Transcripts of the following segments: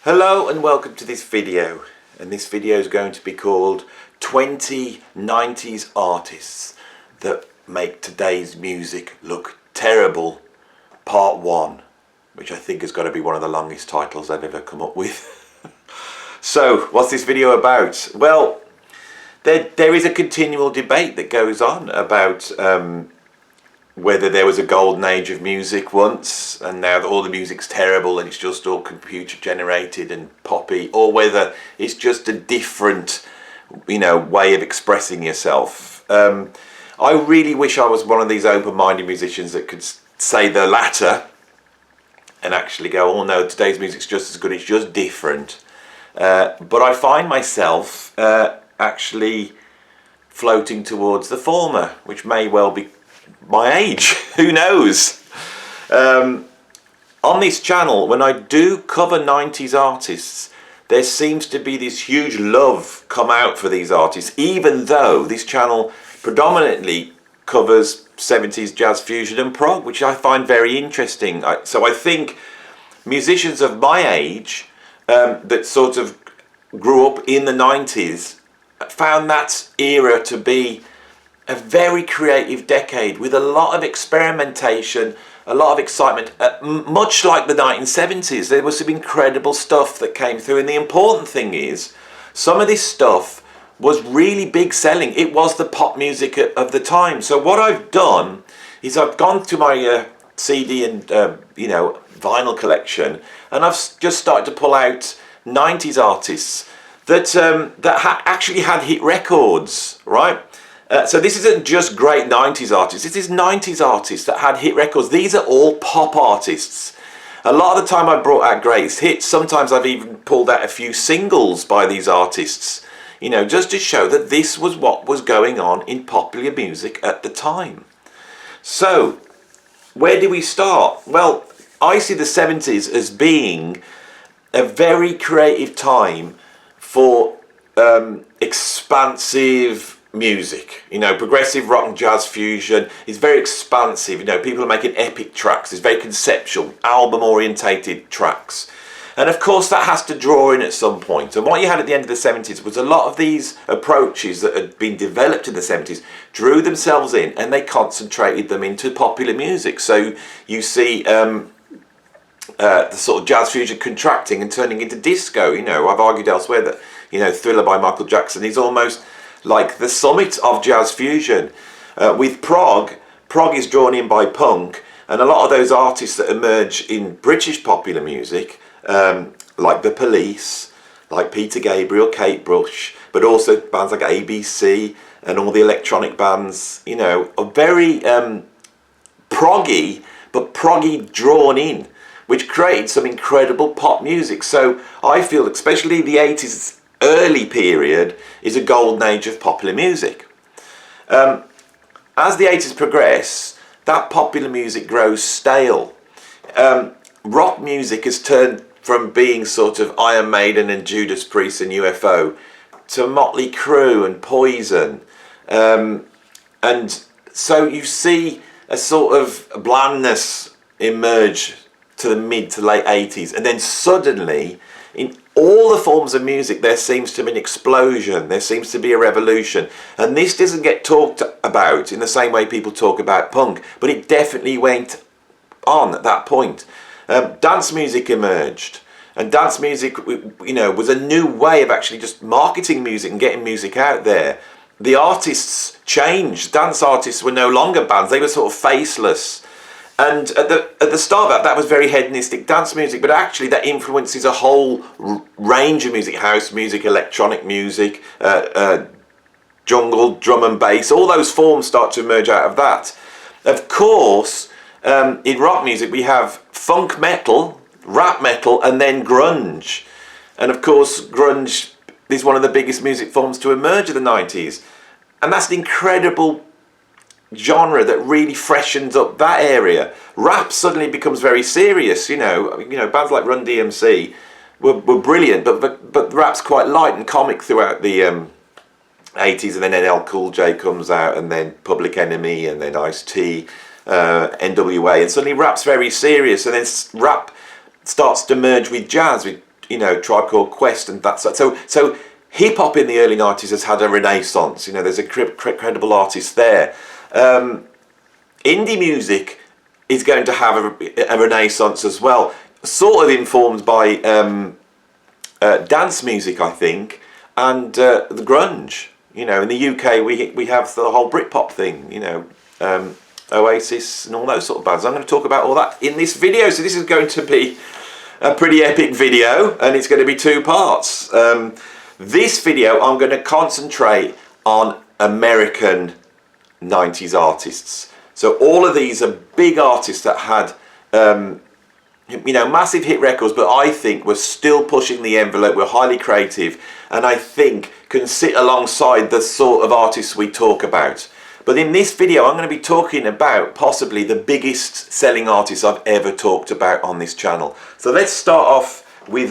Hello and welcome to this video, and this video is going to be called 20 90s artists that make today's music look terrible, part 1, which I think has got to be one of the longest titles I've ever come up with. So what's this video about? Well, there is a continual debate that goes on about whether there was a golden age of music once and now that all the music's terrible and it's just all computer generated and poppy, or whether it's just a different, way of expressing yourself. I really wish I was one of these open-minded musicians that could say the latter and actually go, oh no, today's music's just as good, it's just different. But I find myself actually floating towards the former, which may well be my age, who knows. On this channel, when I do cover 90s artists, there seems to be this huge love come out for these artists, even though this channel predominantly covers 70s jazz fusion and prog, which I find very interesting. So I think musicians of my age that sort of grew up in the 90s found that era to be a very creative decade with a lot of experimentation, a lot of excitement, much like the 1970s. There was some incredible stuff that came through, and the important thing is some of this stuff was really big selling. It was the pop music of the time. So what I've done is I've gone to my CD and vinyl collection, and I've just started to pull out 90s artists that actually had hit records, right? So this isn't just great 90s artists, this is 90s artists that had hit records. These are all pop artists. A lot of the time I brought out greatest hits. Sometimes I've even pulled out a few singles by these artists, just to show that this was what was going on in popular music at the time. So, where do we start? Well, I see the 70s as being a very creative time for expansive music. Progressive rock and jazz fusion is very expansive. People are making epic tracks. It's very conceptual, album orientated tracks, and of course that has to draw in at some point. And what you had at the end of the 70s was a lot of these approaches that had been developed in the 70s drew themselves in and they concentrated them into popular music. So you see the sort of jazz fusion contracting and turning into disco. I've argued elsewhere that Thriller by Michael Jackson is almost like the summit of jazz fusion. With prog is drawn in by punk, and a lot of those artists that emerge in British popular music, like The Police, like Peter Gabriel, Kate Bush, but also bands like ABC and all the electronic bands, are very proggy, but proggy drawn in, which created some incredible pop music. So I feel especially the 80s early period is a golden age of popular music. As the 80s progress, that popular music grows stale. Rock music has turned from being sort of Iron Maiden and Judas Priest and UFO to Motley Crue and Poison. And so you see a sort of blandness emerge to the mid to late 80s, and then suddenly in all the forms of music there seems to be an explosion, there seems to be a revolution. And this doesn't get talked about in the same way people talk about punk, but it definitely went on at that point. Dance music emerged, and dance music was a new way of actually just marketing music and getting music out there. The artists changed. Dance artists were no longer bands, they were sort of faceless. And at the start of that was very hedonistic dance music, but actually that influences a whole range of music: house music, electronic music, jungle, drum and bass. All those forms start to emerge out of that. Of course, in rock music we have funk metal, rap metal, and then grunge. And of course grunge is one of the biggest music forms to emerge in the 90s. And that's an incredible genre that really freshens up that area. Rap suddenly becomes very serious. Bands like Run DMC were brilliant, but rap's quite light and comic throughout the 80s, and then LL Cool J comes out, and then Public Enemy, and then Ice-T, NWA, and suddenly rap's very serious, and then rap starts to merge with jazz, with Tribe Called Quest and that. So hip hop in the early 90s has had a renaissance. There's a credible artist there. Indie music is going to have a renaissance as well, sort of informed by dance music, I think, and the grunge. In the UK we have the whole Britpop thing, Oasis and all those sort of bands. I'm going to talk about all that in this video, so this is going to be a pretty epic video, and it's going to be 2 parts. This video I'm going to concentrate on American 90s artists. So all of these are big artists that had massive hit records, but I think were still pushing the envelope, were highly creative, and I think can sit alongside the sort of artists we talk about. But in this video, I'm going to be talking about possibly the biggest selling artists I've ever talked about on this channel. So let's start off with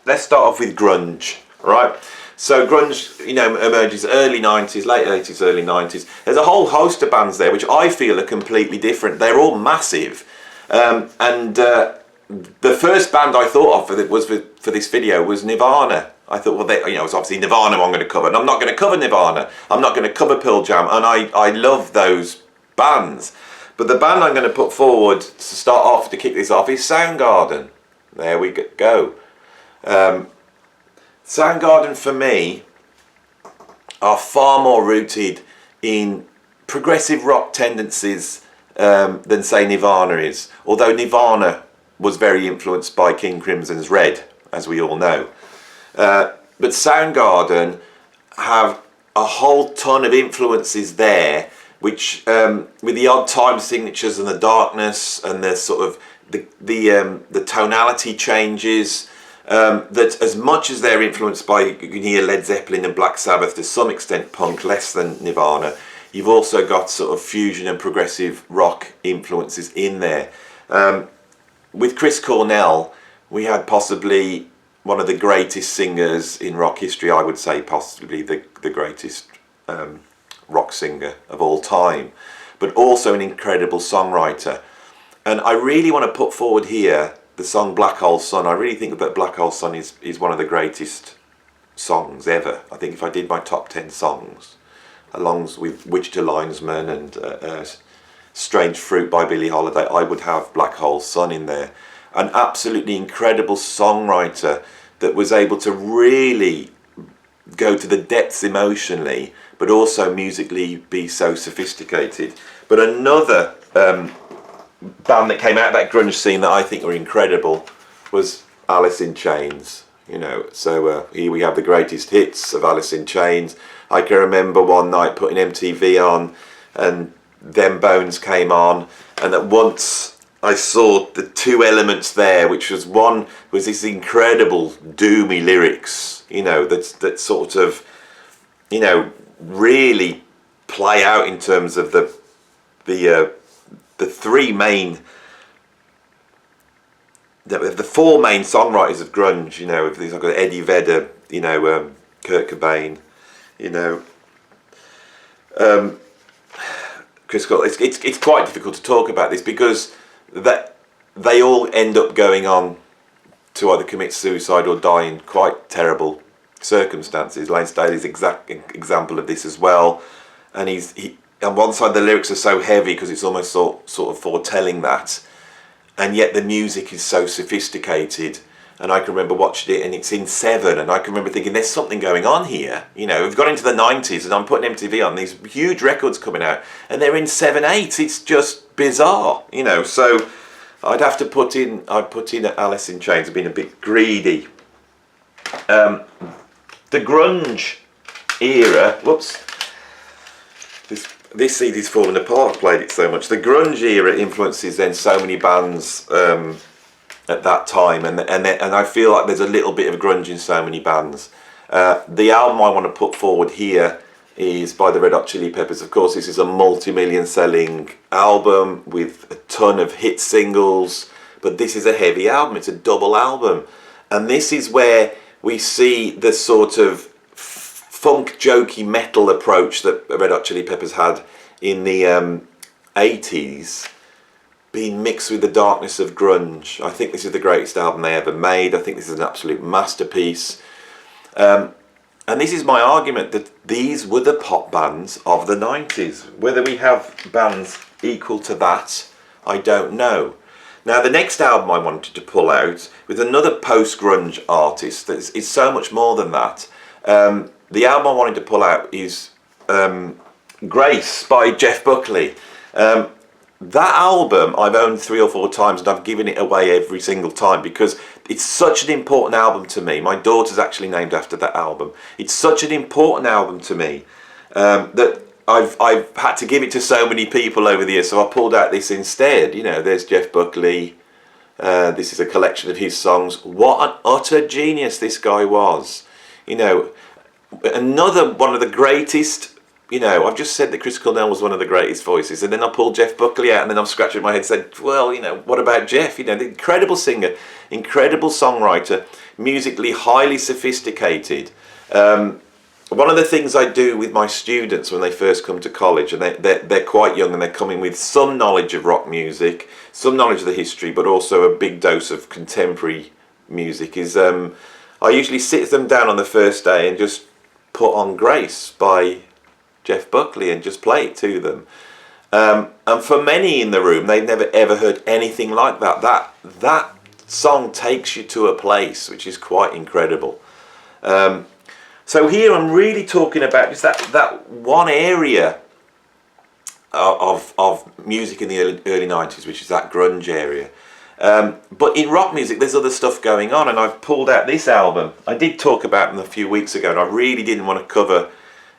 grunge, right? So grunge, emerges early 90s, late 80s, early 90s. There's a whole host of bands there which I feel are completely different. They're all massive. The first band I thought of for this video was Nirvana. I thought, well, it's obviously Nirvana I'm going to cover, and I'm not going to cover Nirvana. I'm not going to cover Pearl Jam, and I love those bands. But the band I'm going to put forward to start off, to kick this off, is Soundgarden. There we go. Soundgarden, for me, are far more rooted in progressive rock tendencies than, say, Nirvana is. Although Nirvana was very influenced by King Crimson's Red, as we all know. But Soundgarden have a whole ton of influences there, which, with the odd time signatures and the darkness and the sort of the tonality changes, that as much as they're influenced by, you can hear Led Zeppelin and Black Sabbath, to some extent punk, less than Nirvana, you've also got sort of fusion and progressive rock influences in there. With Chris Cornell, we had possibly one of the greatest singers in rock history. I would say possibly the greatest rock singer of all time, but also an incredible songwriter. And I really want to put forward here the song Black Hole Sun. I really think that Black Hole Sun is one of the greatest songs ever. I think if I did my top 10 songs, along with Wichita Linesman and Strange Fruit by Billie Holiday, I would have Black Hole Sun in there. An absolutely incredible songwriter that was able to really go to the depths emotionally, but also musically be so sophisticated. But another band that came out of that grunge scene that I think were incredible was Alice in Chains. So here we have the greatest hits of Alice in Chains. I can remember one night putting MTV on, and Them Bones came on, and at once I saw the 2 elements there, which was one was this incredible doomy lyrics, that sort of, really play out in terms of the 3 main, the 4 main songwriters of grunge. I've got Eddie Vedder, Kurt Cobain, Chris Cornell. It's quite difficult to talk about this because that they all end up going on to either commit suicide or die in quite terrible circumstances. Lane Staley's exact example of this as well, and he on one side the lyrics are so heavy because it's almost sort of foretelling that, and yet the music is so sophisticated. And I can remember watching it, and it's in 7, and I can remember thinking there's something going on here. We've got into the 90s and I'm putting MTV on, these huge records coming out, and they're in 7/8. It's just bizarre, so I'd have to put in Alice in Chains. I've been a bit greedy. The grunge era, this CD's falling apart, I've played it so much. The grunge era influences then so many bands at that time, and I feel like there's a little bit of grunge in so many bands. The album I want to put forward here is by the Red Hot Chili Peppers. Of course, this is a multi-million selling album with a ton of hit singles, but this is a heavy album. It's a double album, and this is where we see the sort of funk jokey metal approach that Red Hot Chili Peppers had in the 80s, being mixed with the darkness of grunge. I think this is the greatest album they ever made. I think this is an absolute masterpiece. And this is my argument, that these were the pop bands of the 90s. Whether we have bands equal to that, I don't know. Now, the next album I wanted to pull out with another post-grunge artist that is so much more than that. The album I wanted to pull out is Grace by Jeff Buckley. That album I've owned 3 or 4 times, and I've given it away every single time because it's such an important album to me. My daughter's actually named after that album. It's such an important album to me that I've had to give it to so many people over the years, so I pulled out this instead. You know, there's Jeff Buckley. This is a collection of his songs. What an utter genius this guy was. You know, another one of the greatest. You know, I've just said that Chris Cornell was one of the greatest voices, and then I pulled Jeff Buckley out, and then I'm scratching my head and said, well, you know, what about Jeff? You know, the incredible singer, incredible songwriter, musically highly sophisticated. One of the things I do with my students when they first come to college, and they're quite young and they're coming with some knowledge of rock music, some knowledge of the history, but also a big dose of contemporary music, is I usually sit them down on the first day and just put on Grace by Jeff Buckley and just play it to them. And for many in the room, they've never ever heard anything like that. That song takes you to a place which is quite incredible. So here I'm really talking about just that one area of music in the early 90s, which is that grunge area. But in rock music, there's other stuff going on, and I've pulled out this album. I did talk about them a few weeks ago, and I really didn't want to cover,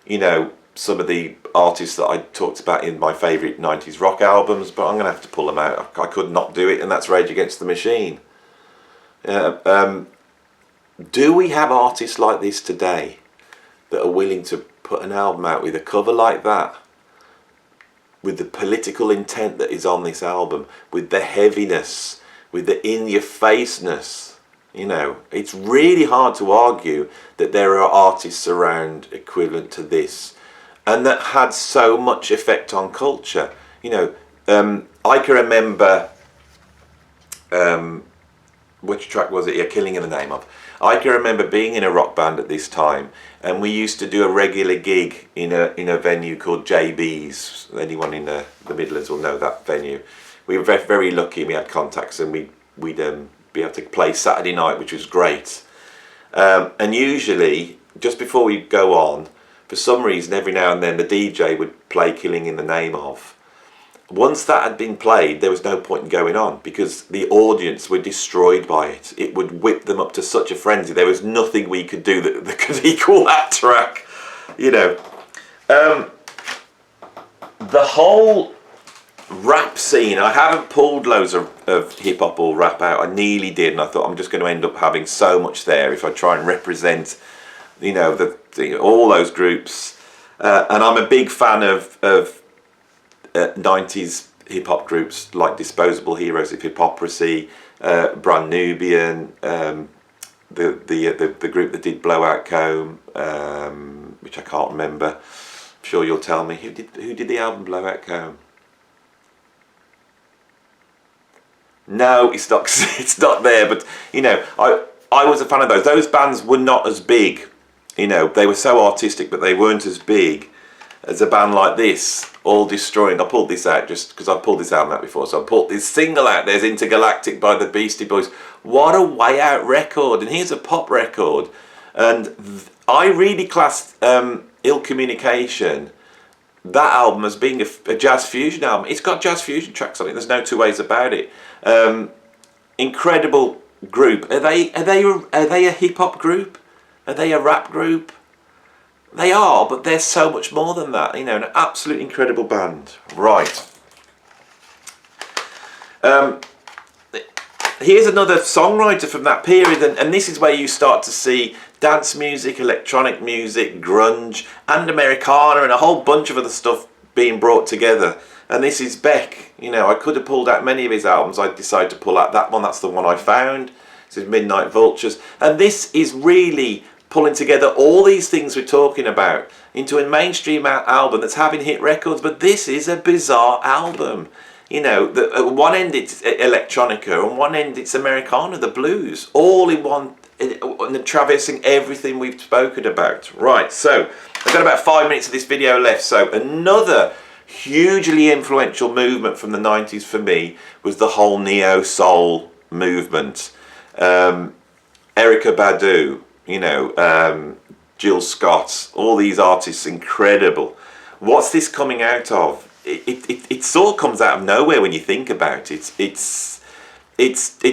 you know, some of the artists that I talked about in my favourite 90s rock albums, but I'm going to have to pull them out. I could not do it, and that's Rage Against the Machine. Do we have artists like this today that are willing to put an album out with a cover like that, with the political intent that is on this album, with the heaviness, with the in-your-faceness? You know, it's really hard to argue that there are artists around equivalent to this, and that had so much effect on culture. You know, I can remember, which track was it? Yeah, Killing in the Name of. I can remember being in a rock band at this time, and we used to do a regular gig in a venue called JB's. Anyone in the Midlands will know that venue. We were very, very lucky. We had contacts, and we'd be able to play Saturday night, which was great. And usually, just before we go on, for some reason, every now and then the DJ would play Killing in the Name of. Once that had been played, there was no point in going on because the audience were destroyed by it. It would whip them up to such a frenzy. There was nothing we could do that could equal that track, you know. The whole rap scene, I haven't pulled loads of hip hop or rap out. I nearly did, and I thought I'm just going to end up having so much there if I try and represent, you know, all those groups. And I'm a big fan of 90s hip hop groups like Disposable Heroes of Hypocrisy, Brand Nubian, the group that did Blowout Comb, which I can't remember. I'm sure you'll tell me who did the album Blowout Comb. No, it's not there. But you know, I was a fan of those. Those bands were not as big. You know, they were so artistic, but they weren't as big as a band like this, All Destroying. I pulled this out just because I've pulled this album out before, so I pulled this single out. There's Intergalactic by the Beastie Boys. What a way out record, and here's a pop record. And I really classed Ill Communication, that album, as being a jazz fusion album. It's got jazz fusion tracks on it, there's no two ways about it. Incredible group. Are they a hip hop group? Are they a rap group? They are, but they're so much more than that. You know, an absolute incredible band. Right. Here's another songwriter from that period, and this is where you start to see dance music, electronic music, grunge, and Americana, and a whole bunch of other stuff being brought together. And this is Beck. You know, I could have pulled out many of his albums. I decided to pull out that one. That's the one I found. This is Midnight Vultures. And this is really pulling together all these things we're talking about into a mainstream album that's having hit records. But this is a bizarre album. You know, at one end it's electronica, on one end it's Americana, the blues, all in one, and traversing everything we've spoken about. Right, so I've got about 5 minutes of this video left. So another hugely influential movement from the 90s for me was the whole Neosoul movement. Erykah Badu, you know, Jill Scott, all these artists, incredible. What's this coming out of? It sort of comes out of nowhere when you think about it. It's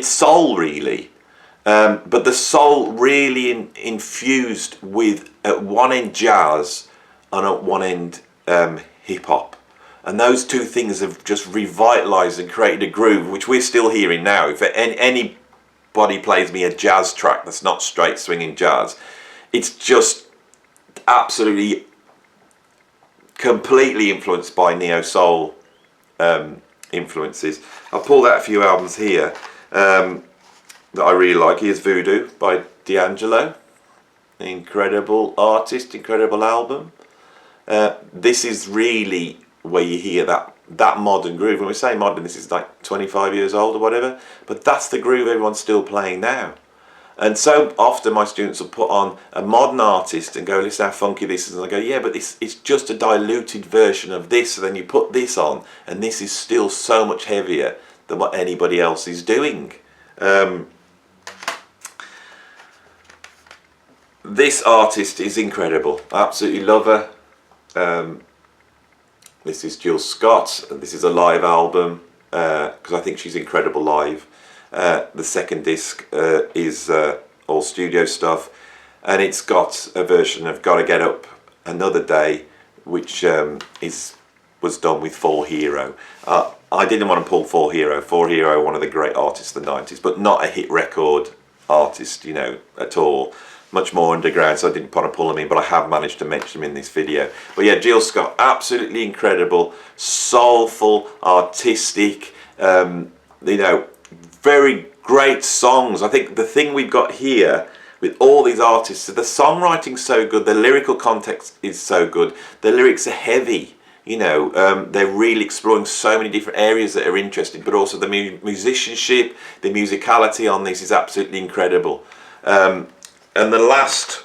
soul, really, but the soul really infused with at one end jazz and at one end hip hop, and those two things have just revitalized and created a groove which we're still hearing now. If anybody plays me a jazz track that's not straight swinging jazz, it's just absolutely completely influenced by Neosoul influences. I'll pull out a few albums here that I really like. Here's Voodoo by DAngelo. Incredible artist, incredible album. This is really where you hear that modern groove. When we say modern, this is like 25 years old or whatever, but that's the groove everyone's still playing now. And so often my students will put on a modern artist and go, listen how funky this is, and I go, yeah, but it's just a diluted version of this. So then you put this on and this is still so much heavier than what anybody else is doing. This artist is incredible. I absolutely love her. This is Jill Scott, and this is a live album because I think she's incredible live. The second disc is all studio stuff, and it's got a version of Gotta Get Up Another Day, which was done with 4Hero. I didn't want to pull 4Hero. 4Hero, one of the great artists of the 90s, but not a hit record artist, you know, at all. Much more underground, so I didn't want to pull them in, but I have managed to mention them in this video. But yeah, Jill Scott, absolutely incredible, soulful, artistic, you know, very great songs. I think the thing we've got here with all these artists, the songwriting's so good, the lyrical context is so good, the lyrics are heavy, you know, they're really exploring so many different areas that are interesting, but also the musicianship, the musicality on this is absolutely incredible. And the last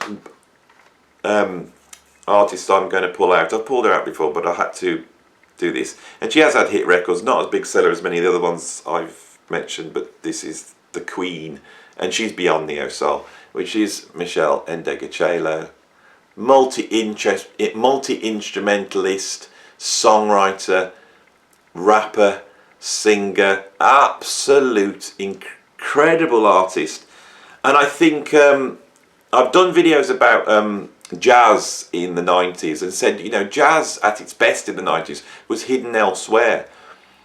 artist I'm going to pull out, I've pulled her out before, but I had to do this, and she has had hit records, not as big seller as many of the other ones I've mentioned, but this is the queen, and she's beyond Neosoul, which is Michelle DAngelo. Multi-instrumentalist, songwriter, rapper, singer, absolute incredible artist. And I think I've done videos about jazz in the 90s and said, you know, jazz at its best in the 90s was hidden elsewhere.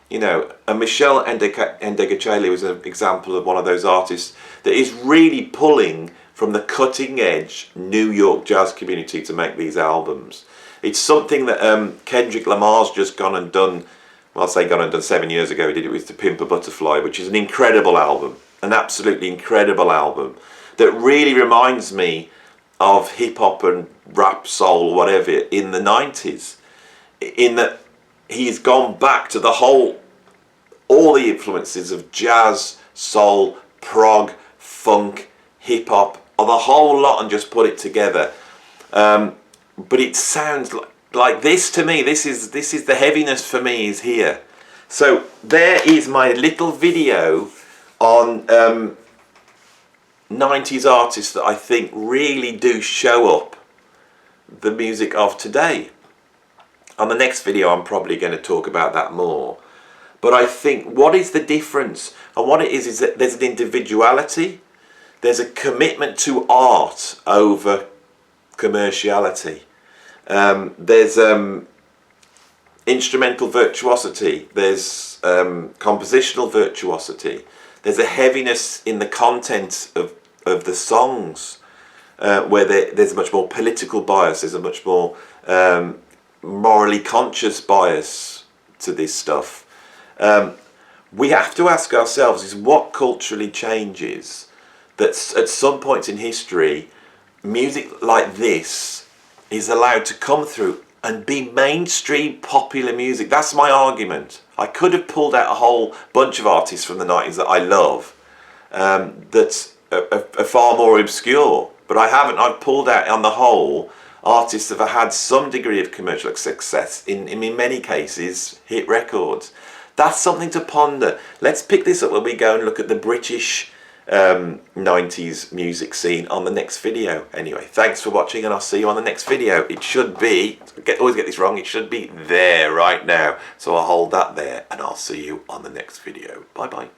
You know, and Michelle DAngelo is an example of one of those artists that is really pulling from the cutting edge New York jazz community to make these albums. It's something that Kendrick Lamar's just gone and done, well, I'll say gone and done 7 years ago. He did it with To Pimp a Butterfly, which is an incredible album, an absolutely incredible album that really reminds me of hip hop and rap, soul, whatever, in the 90s, in that he's gone back to all the influences of jazz, soul, prog, funk, hip hop, or the whole lot, and just put it together. But it sounds like this to me. This is the heaviness for me is here. So there is my little video on 90s artists that I think really do show up the music of today. On the next video I'm probably going to talk about that more. But I think what is the difference, and what it is that there's an individuality, there's a commitment to art over commerciality, there's instrumental virtuosity, there's compositional virtuosity, there's a heaviness in the content of the songs, where there's a much more political bias, there's a much more morally conscious bias to this stuff. We have to ask ourselves is what culturally changes that at some points in history music like this is allowed to come through and be mainstream popular music. That's my argument. I could have pulled out a whole bunch of artists from the 90s that I love that are far more obscure, but I haven't. I've pulled out, on the whole, artists that have had some degree of commercial success, in many cases hit records. That's something to ponder. Let's pick this up when we go and look at the British 90s music scene on the next video. Anyway, thanks for watching, and I'll see you on the next video. It should be, always get this wrong, it should be there right now. So I'll hold that there, and I'll see you on the next video. Bye bye.